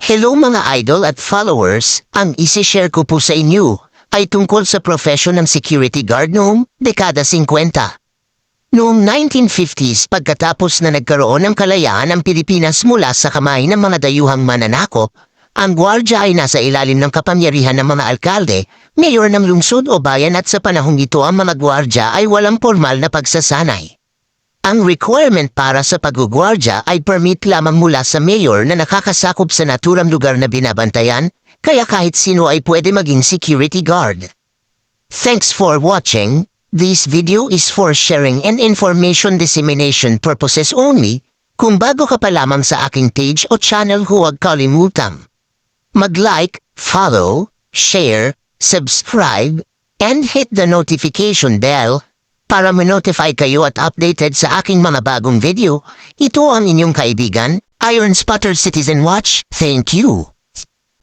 Hello mga idol at followers, ang isi-share ko po sa inyo ay tungkol sa profession ng security guard noong dekada 50. Noong 1950s pagkatapos na nagkaroon ng kalayaan ang Pilipinas mula sa kamay ng mga dayuhang mananakop, ang gwardya ay nasa ilalim ng kapangyarihan ng mga alkalde, mayor ng lungsod o bayan at sa panahong ito ang mga gwardya ay walang formal na pagsasanay. Ang requirement para sa paggugwardya ay permit lamang mula sa mayor na nakakasakop sa naturang lugar na binabantayan, kaya kahit sino ay pwede maging security guard. Thanks for watching. This video is for sharing and information dissemination purposes only. Kung bago ka pa lamang sa aking page o channel, huwag kalimutang mag-like, follow, share, subscribe, and hit the notification bell para ma-notify kayo at updated sa aking mga bagong video. Ito ang inyong kaibigan, Iron Spotter Citizen Watch. Thank you.